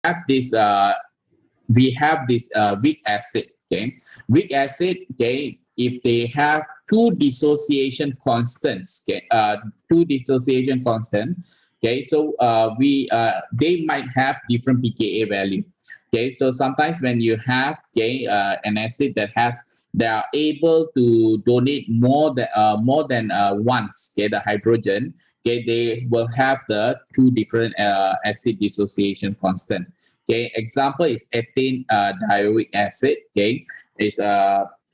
have this weak acid. Okay, weak acid. Okay, if they have two dissociation constants. Okay, two dissociation constant. Okay, so they might have different pKa value. Okay, so sometimes when you have an acid that has, they are able to donate more than once, okay, the hydrogen, okay, they will have the two different acid dissociation constant. Okay, example is ethane dioic acid. Okay, is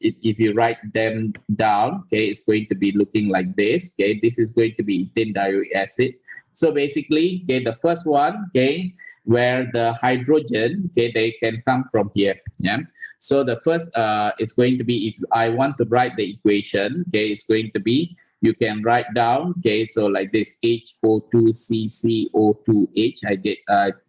if you write them down, okay, it's going to be looking like this. Okay, this is going to be ethane dioic acid. So basically, okay, the first one, okay, where the hydrogen, okay, they can come from here. Yeah. So the first is going to be, if I want to write the equation, okay, it's going to be, you can write down, okay, so like this, HO2CCO2H. I did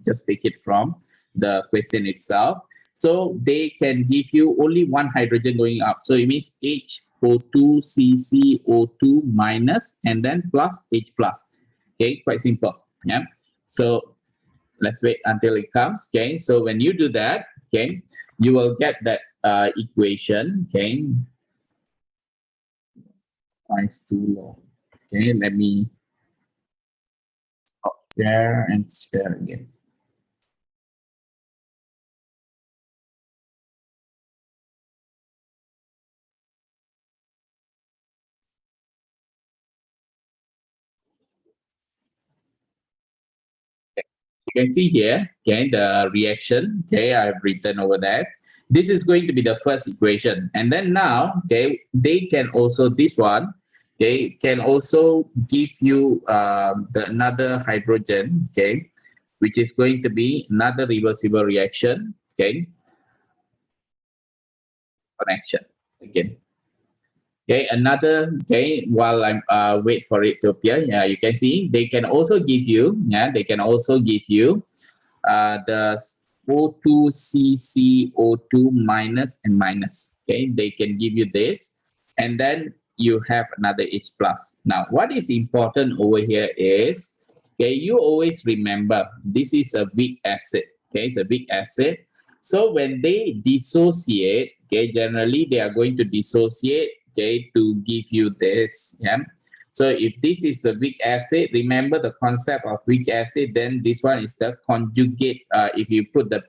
just take it from the question itself. So they can give you only one hydrogen going up. So it means HO2CCO2 minus and then plus H plus. Okay, quite simple. Yeah. So let's wait until it comes. Okay, so when you do that, okay, you will get that equation. Okay, is too low. Okay, let me stop share and share again. You can see here, okay, the reaction, okay, I've written over that. This is going to be the first equation. And then now, okay, they can also, this one, okay, can also give you another hydrogen, okay, which is going to be another reversible reaction, okay, connection again. Okay, another, okay, while I'm wait for it to appear, yeah, you can see they can also give you, yeah, they can also give you the O2CCO2 minus and minus. Okay, they can give you this, and then you have another H plus. Now, what is important over here is, okay, you always remember this is a weak acid. Okay, it's a weak acid. So when they dissociate, okay, generally they are going to dissociate, okay, to give you this. Yeah. So if this is a weak acid, remember the concept of weak acid, then this one is the conjugate. If you put the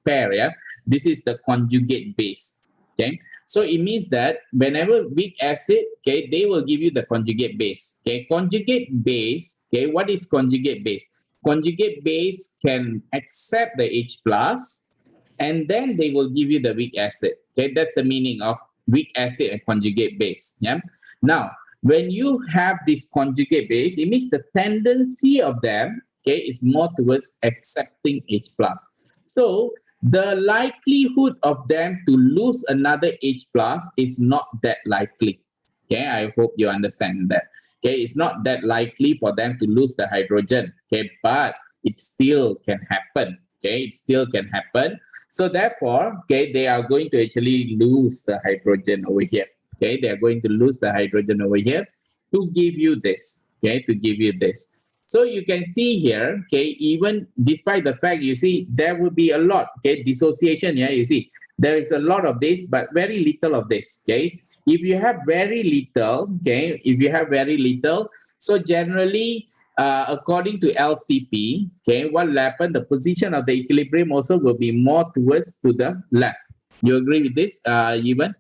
pair, yeah, this is the conjugate base. Okay. So it means that whenever weak acid, okay, they will give you the conjugate base. Okay. Conjugate base, okay, what is conjugate base? Conjugate base can accept the H plus, and then they will give you the weak acid. Okay, that's the meaning of weak acid and conjugate base. Yeah. Now, when you have this conjugate base, it means the tendency of them, okay, is more towards accepting H plus. So the likelihood of them to lose another H plus is not that likely. Okay, I hope you understand that. Okay, it's not that likely for them to lose the hydrogen. Okay, but it still can happen. Okay, it still can happen. So therefore, okay, they are going to actually lose the hydrogen over here. Okay, they are going to lose the hydrogen over here to give you this. Okay, to give you this. So you can see here, okay, even despite the fact, you see, there will be a lot, okay, dissociation. Yeah, you see, there is a lot of this, but very little of this. Okay, if you have very little, okay, if you have very little, so generally, according to LCP, okay, what will happen? The position of the equilibrium also will be more towards to the left. You agree with this, Evan?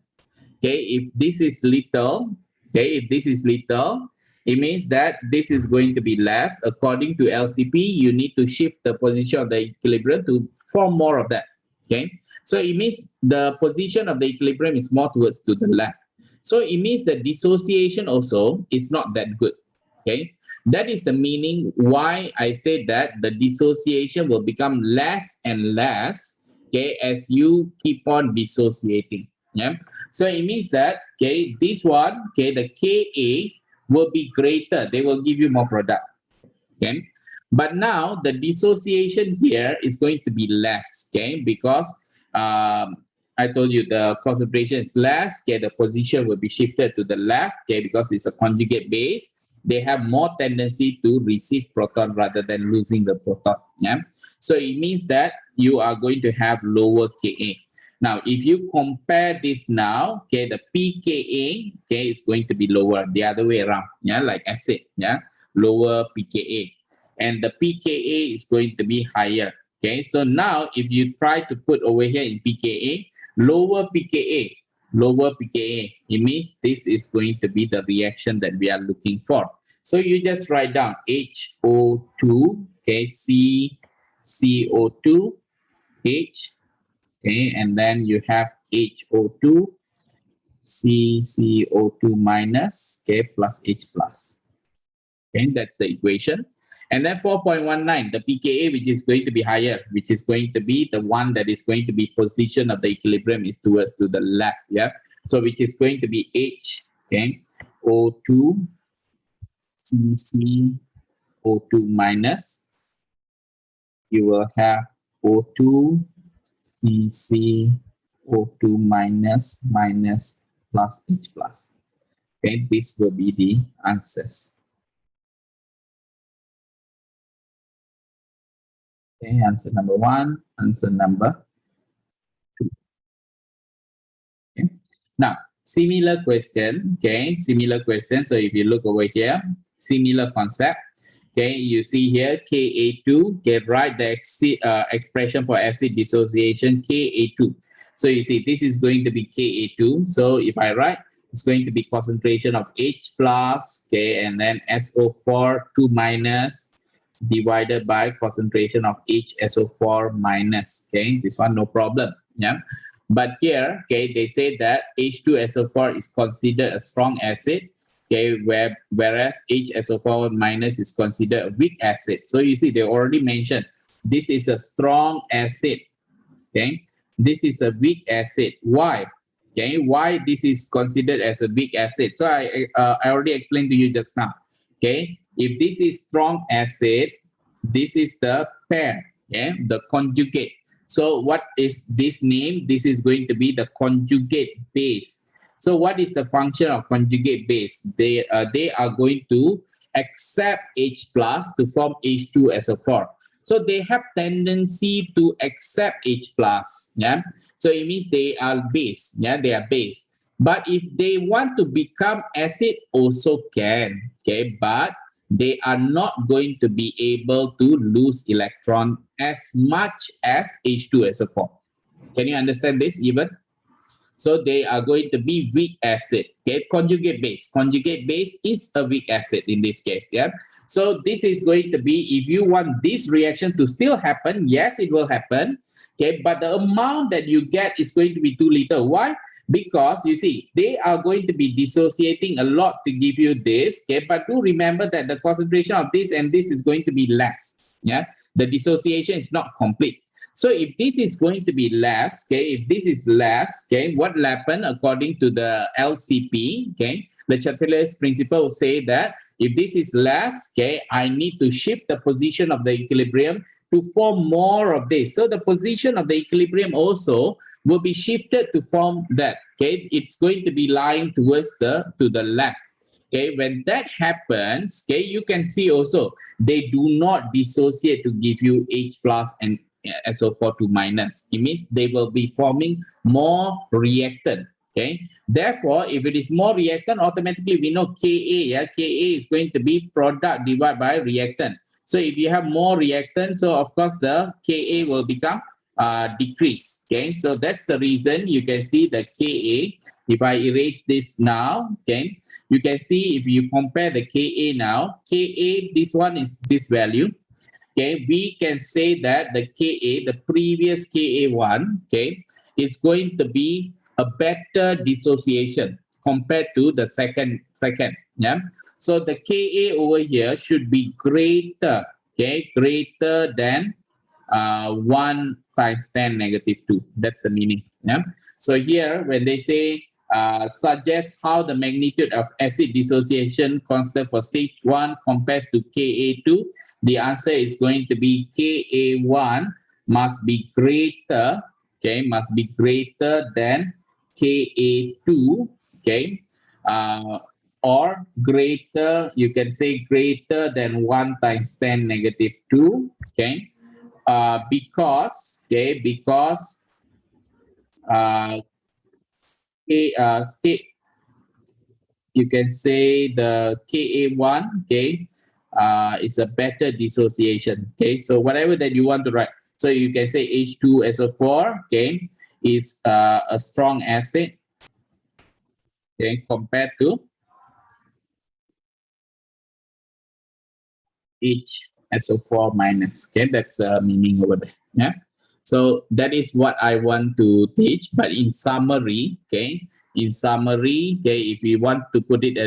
Okay, if this is little, okay, if this is little, it means that this is going to be less. According to LCP, you need to shift the position of the equilibrium to form more of that. Okay, so it means the position of the equilibrium is more towards to the left. So it means the dissociation also is not that good. Okay, that is the meaning why I say that the dissociation will become less and less, okay, as you keep on dissociating. Yeah. So it means that, okay, this one, okay, the Ka will be greater. They will give you more product. Okay. But now the dissociation here is going to be less, okay, because I told you the concentration is less, okay, the position will be shifted to the left, okay, because it's a conjugate base. they have more tendency to receive proton rather than losing the proton. Yeah. So it means that you are going to have lower Ka. Now, if you compare this now, okay, the pKa, okay, is going to be lower the other way around, yeah, like acid, yeah, lower pKa, and the pKa is going to be higher. Okay, so now if you try to put over here in pKa, lower pKa, it means this is going to be the reaction that we are looking for. So you just write down HO2, okay, CO2, H, okay, and then you have HO2, CO2 minus, okay, plus H plus. Okay, that's the equation. And then 4.19, the pKa, which is going to be higher, which is going to be the one that is going to be position of the equilibrium is towards to the left, yeah? So which is going to be H, okay, O2, CO2 minus, you will have O2, CO2 minus, plus H plus. Okay, this will be the answers. Okay, answer number 1, answer number 2. Okay. Now, similar question, okay, similar question. So if you look over here, similar concept. Okay, you see here Ka2, okay, write the expression for acid dissociation Ka2. So you see this is going to be Ka2. So if I write, it's going to be concentration of H plus, okay, and then SO4 2 minus divided by concentration of HSO4 minus. Okay, this one no problem. Yeah, but here, okay, they say that H2SO4 is considered a strong acid. Okay, whereas HSO4 minus is considered a weak acid. So you see, they already mentioned this is a strong acid. Okay, this is a weak acid. Why? Okay, why this is considered as a weak acid? So I already explained to you just now. Okay, if this is strong acid, this is the pair, okay, the conjugate. So what is this name? This is going to be the conjugate base. So what is the function of conjugate base? They are going to accept H plus to form H2SO4. So they have tendency to accept H plus. Yeah. So it means they are base. Yeah, they are base. But if they want to become acid, also can. Okay, but they are not going to be able to lose electron as much as H2SO4. Can you understand this even? So they are going to be weak acid. Okay, conjugate base. Conjugate base is a weak acid in this case. Yeah. So this is going to be, if you want this reaction to still happen, yes, it will happen. Okay, but the amount that you get is going to be too little. Why? Because you see, they are going to be dissociating a lot to give you this. Okay, but do remember that the concentration of this and this is going to be less. Yeah, the dissociation is not complete. So if this is going to be less, okay, if this is less, okay, what will happen according to the LCP, okay, the Chatelain's principle will say that if this is less, okay, I need to shift the position of the equilibrium to form more of this. So the position of the equilibrium also will be shifted to form that, okay, it's going to be lying towards to the left. Okay, when that happens, okay, you can see also they do not dissociate to give you H plus and SO4 2 minus. It means they will be forming more reactant. Okay. Therefore, if it is more reactant, automatically we know Ka. Yeah, Ka is going to be product divided by reactant. So if you have more reactant, so of course the Ka will become decrease. Okay. So that's the reason you can see the Ka. If I erase this now, okay, you can see if you compare the Ka now, Ka, this one is this value. Okay, we can say that the Ka, the previous Ka1, okay, is going to be a better dissociation compared to the second. Yeah. So the Ka over here should be greater, okay, greater than 1 times 10 negative 2. That's the meaning. Yeah. So here, when they say suggest how the magnitude of acid dissociation constant for stage 1 compares to Ka2, the answer is going to be Ka1 must be greater, okay, must be greater than Ka2, okay, or greater, you can say greater than 1 times 10 negative 2, okay? Because uh, state, you can say the Ka1, okay, is a better dissociation, okay? So whatever that you want to write, so you can say H2SO4, okay, is a strong acid, okay, compared to HSO4 minus. Okay, that's the meaning over there. Yeah. So that is what I want to teach. But in summary, okay, if we want to put it